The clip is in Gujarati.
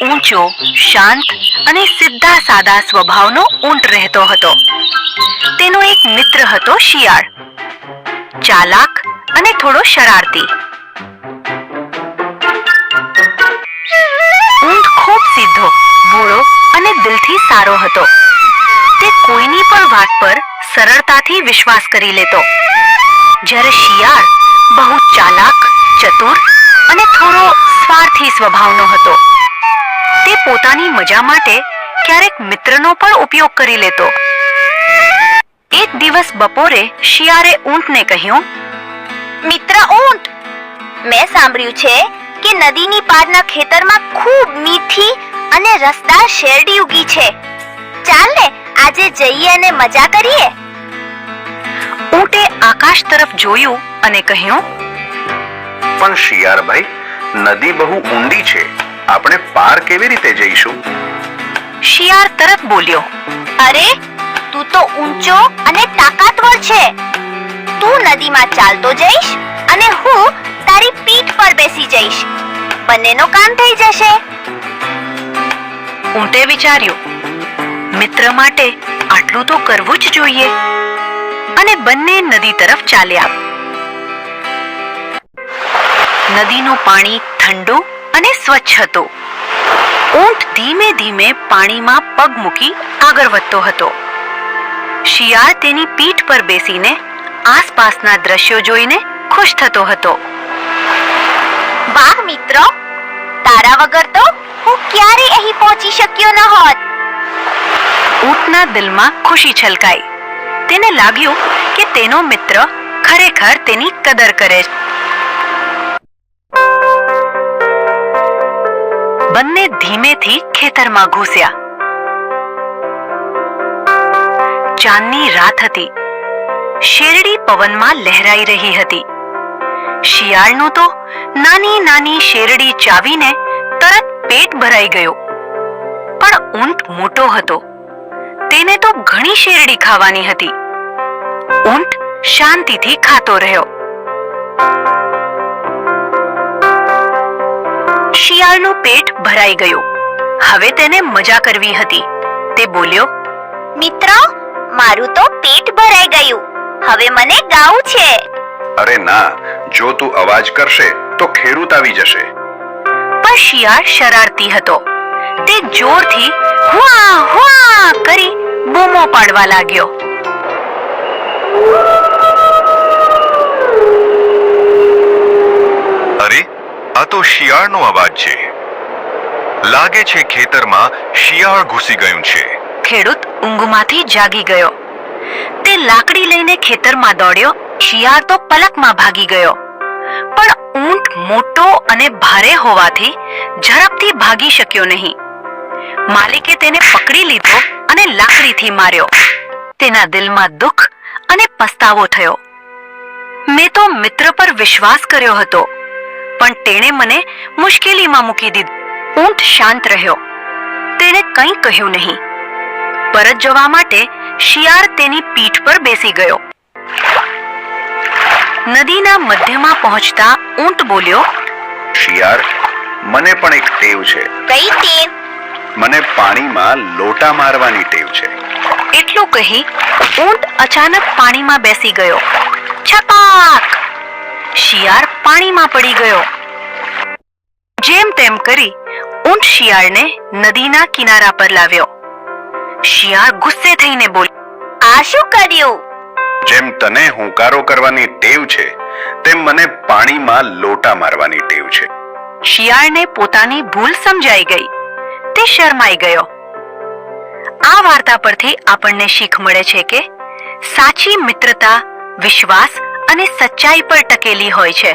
ઊંચો, શાંત અને સીધા સાદા સ્વભાવનો ઊંટ રહેતો હતો. તેનો એક મિત્ર હતો શિયાળ, ચાલાક અને થોડો શરારતી. ઊંટ ખૂબ સીધો, ભોળો અને દિલથી સારો હતો. તે કોઈની પણ વાત પર સરળતાથી વિશ્વાસ કરી લેતો. જ્યારે શિયાળ બહુ ચાલાક, ચતુર અને થોડો સ્વાર્થી સ્વભાવનો હતો. તે પોતાની મજા માટે ક્યારેક મિત્રનો પણ ઉપયોગ કરી લેતો. એક દિવસ બપોરે શિયાળે ઊંટને કહ્યું, મિત્ર ઊંટ, મેં સાંભળ્યું છે કે નદીની પારના ખેતરમાં ખૂબ મીઠી અને રસદાર શેરડી ઉગી છે. ચાલ ને આજે જઈએ અને મજા કરીએ. ઊંટે આકાશ તરફ જોયું અને કહ્યું, પણ શિયાળભાઈ, નદી બહુ ઊંડી છે, આપણે પાર કેવી રીતે જઈશું? શિયાળ તરત બોલ્યો, અરે, તું તો ઊંચો અને તાકાતવર છે. તું નદીમાં ચાલતો જઈશ અને હું તારી પીઠ પર બેસી જઈશ. બંનેનું કામ થઈ જશે. ઊંટે વિચાર્યું, મિત્ર માટે આટલું તો કરવું જ જોઈએ, અને બંને નદી તરફ ચાલ્યા. નદીનું પાણી ઠંડુ અને સ્વચ્છ હતું. ઊંટ ધીમે ધીમે પાણીમાં પગ મૂકી આગળ વધતો હતો. શિયાળ તેની પીઠ પર બેસીને આસપાસના દ્રશ્યો જોઈને ખુશ થતો હતો. વાહ મિત્રો, તારા વગર તો હું ક્યારેય અહીં પહોંચી શક્યો ન હોત. ઊંટના દિલમાં ખુશી છલકાઈ. તેને લાગ્યું કે તેનો મિત્ર ખરેખર તેની કદર કરે છે. બંને ધીમેથી ખેતરમાં ઘૂસ્યા. ચાંદની રાત હતી. શેરડી પવનમાં લહેરાઈ રહી હતી. શિયાળનું તો નાની નાની શેરડી ચાવીને તરત પેટ ભરાઈ ગયું. પણ ઊંટ મોટો હતો. તેને તો ઘણી શેરડી ખાવાની હતી. ઊંટ શાંતિથી ખાતો રહ્યો. શિયાળનું પેટ ભરાઈ ગયું. હવે તેને મજા કરવી હતી. તે બોલ્યો, મિત્ર, મારું તો પેટ ભરાઈ ગયું. હવે મને ગાવું છે. અરે ના, જો તું અવાજ કરશે તો ખેડૂત આવી જશે. પણ શિયાળ શરારતી હતો. તે જોરથી હુઆ હુઆ કરી બૂમો પાડવા લાગ્યો. અરે, આ તો શિયાળનો અવાજ છે. લાગે છે ખેતરમાં શિયાળ ઘૂસી ગયું છે. ખેડૂત ઊંઘમાંથી જાગી ગયો. તે લાકડી લઈને ખેતરમાં દોડ્યો. શિયાળ તો પલકમાં ભાગી ગયો. પણ ઊંટ મોટો અને ભારે હોવાથી ઝડપથી ભાગી શક્યો નહીં. માલિકે તેને પકડી લીધો અને લાકડીથી માર્યો. તેના દિલમાં દુઃખ અને પસ્તાવો થયો. મેં તો મિત્ર પર વિશ્વાસ કર્યો હતો, પણ તેણે મને મુશ્કેલીમાં મૂકી દીધો. ઊંટ શાંત રહ્યો. તેણે કંઈ કહ્યું નહીં. પરત જવા માટે શિયાળ તેની પીઠ પર બેસી ગયો. નદીના મધ્યમાં પહોંચતા ઊંટ બોલ્યો, શિયાળ, મને પણ એક ટેવ છે. કઈ ટેવ? મને પાણીમાં લોટા મારવાની ટેવ છે. એટલું કહી ઊંટ અચાનક પાણીમાં બેસી ગયો. છપાક! શિયાળ પાણીમાં પડી ગયો. જેમ તેમ કરી ઊંટ શિયાળને નદીના કિનારા પર લાવ્યો. શિયાળ ગુસ્સે થઈને બોલ્યો, આ શું કર્યું? જેમ તને હુંકારો કરવાની ટેવ છે, તેમ મને પાણીમાં લોટા મારવાની ટેવ છે. શિયાળને પોતાની ભૂલ સમજાઈ ગઈ. તે શરમાઈ ગયો. આ વાર્તા પરથી આપણને શીખ મળે છે કે સાચી મિત્રતા વિશ્વાસ અને સચ્ચાઈ પર ટકેલી હોય છે.